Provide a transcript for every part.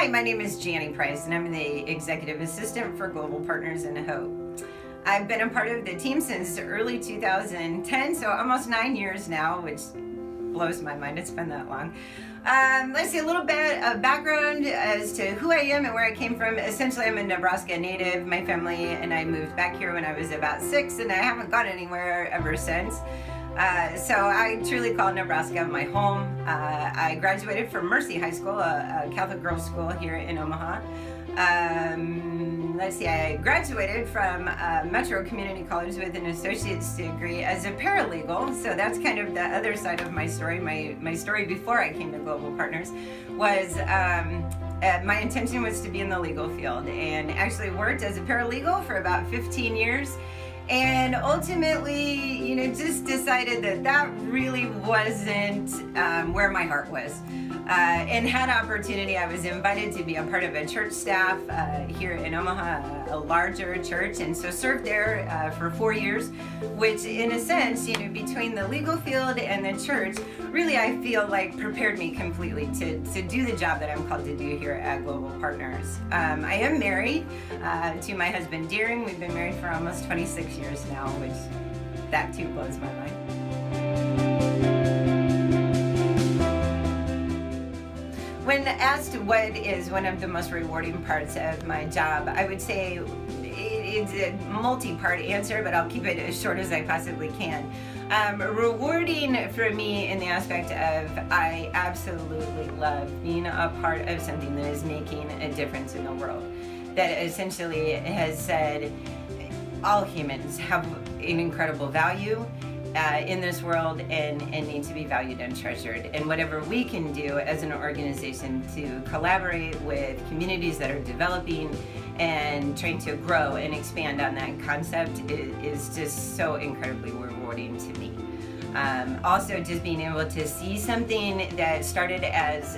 Hi, my name is Jannie Price, and I'm the Executive Assistant for Global Partners in Hope. I've been a part of the team since early 2010, so almost 9 years now, which blows my mind. It's been that long. Let's see, a little bit of background as to who I am and where I came from. Essentially, I'm a Nebraska native. My family and I moved back here when I was about 6, and I haven't gone anywhere ever since. So I truly call Nebraska my home. I graduated from Mercy High School, a Catholic girls' school here in Omaha. I graduated from Metro Community College with an associate's degree as a paralegal. So that's kind of the other side of my story. My story before I came to Global Partners was my intention was to be in the legal field, and actually worked as a paralegal for about 15 years. And ultimately, just decided that really wasn't where my heart was. And had opportunity. I was invited to be a part of a church staff here in Omaha, a larger church, and so served there for 4 years, which in a sense, between the legal field and the church, really I feel like prepared me completely to do the job that I'm called to do here at Global Partners. I am married to my husband, Deering. We've been married for almost 26 years now, which that too blows my mind. When asked what is one of the most rewarding parts of my job, I would say it's a multi-part answer, but I'll keep it as short as I possibly can. Rewarding for me in the aspect of I absolutely love being a part of something that is making a difference in the world. That essentially has said all humans have an incredible value in this world and need to be valued and treasured. And whatever we can do as an organization to collaborate with communities that are developing and trying to grow and expand on that concept is just so incredibly rewarding to me. Also, just being able to see something that started as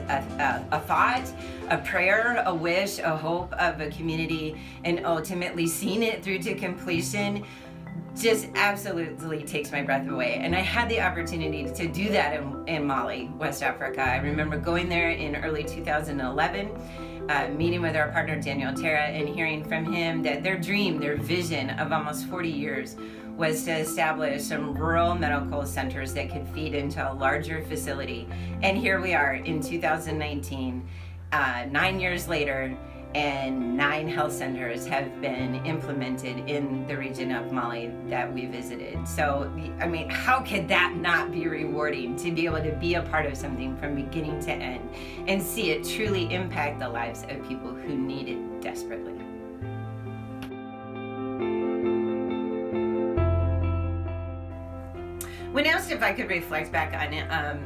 a thought, a prayer, a wish, a hope of a community, and ultimately seeing it through to completion just absolutely takes my breath away. And I had the opportunity to do that in Mali, West Africa. I remember going there in early 2011, meeting with our partner Daniel Terra and hearing from him that their dream, their vision of almost 40 years was to establish some rural medical centers that could feed into a larger facility. And here we are in 2019, 9 years later, and 9 health centers have been implemented in the region of Mali that we visited. So, how could that not be rewarding to be able to be a part of something from beginning to end and see it truly impact the lives of people who need it desperately? When asked if I could reflect back on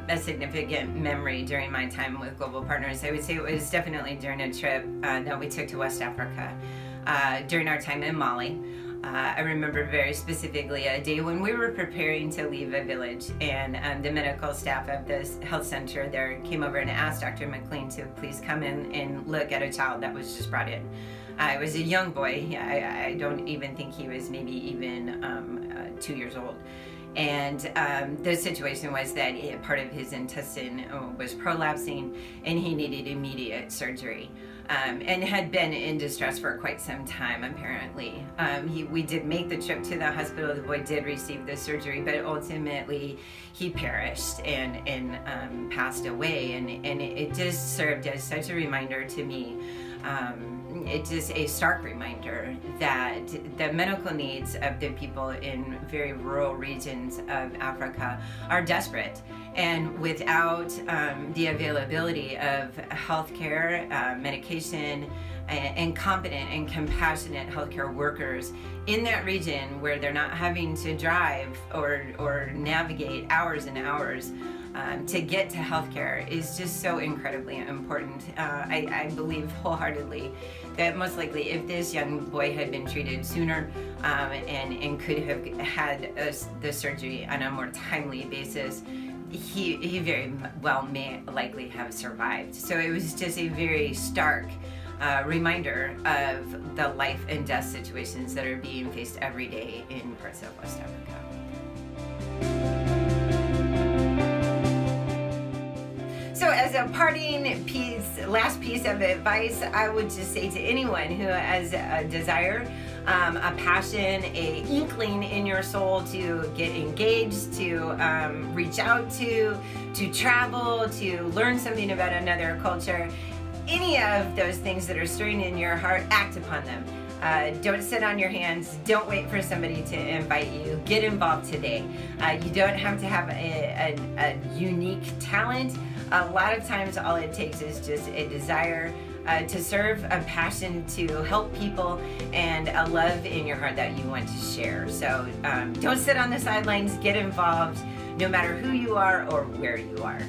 a significant memory during my time with Global Partners, I would say it was definitely during a trip that we took to West Africa during our time in Mali. I remember very specifically a day when we were preparing to leave a village, and the medical staff of this health center there came over and asked Dr. McLean to please come in and look at a child that was just brought in. It was a young boy. I don't even think he was maybe even 2 years old. And the situation was that part of his intestine was prolapsing and he needed immediate surgery, and had been in distress for quite some time, apparently. We did make the trip to the hospital. The boy did receive the surgery, but ultimately he perished and passed away. And it just served as such a reminder to me. It's just a stark reminder that the medical needs of the people in very rural regions of Africa are desperate. And without the availability of healthcare, medication, and competent and compassionate healthcare workers in that region where they're not having to drive or navigate hours and hours to get to healthcare is just so incredibly important. I believe wholeheartedly that most likely if this young boy had been treated sooner and could have had the surgery on a more timely basis, he very well may likely have survived. So it was just a very stark reminder of the life and death situations that are being faced every day in parts of West Africa. So as a parting last piece of advice, I would just say to anyone who has a desire, a passion, a inkling in your soul to get engaged, to reach out to travel, to learn something about another culture, any of those things that are stirring in your heart, act upon them. Don't sit on your hands. Don't wait for somebody to invite you. Get involved today. You don't have to have a unique talent. A lot of times all it takes is just a desire to serve, a passion to help people, and a love in your heart that you want to share. So don't sit on the sidelines. Get involved no matter who you are or where you are.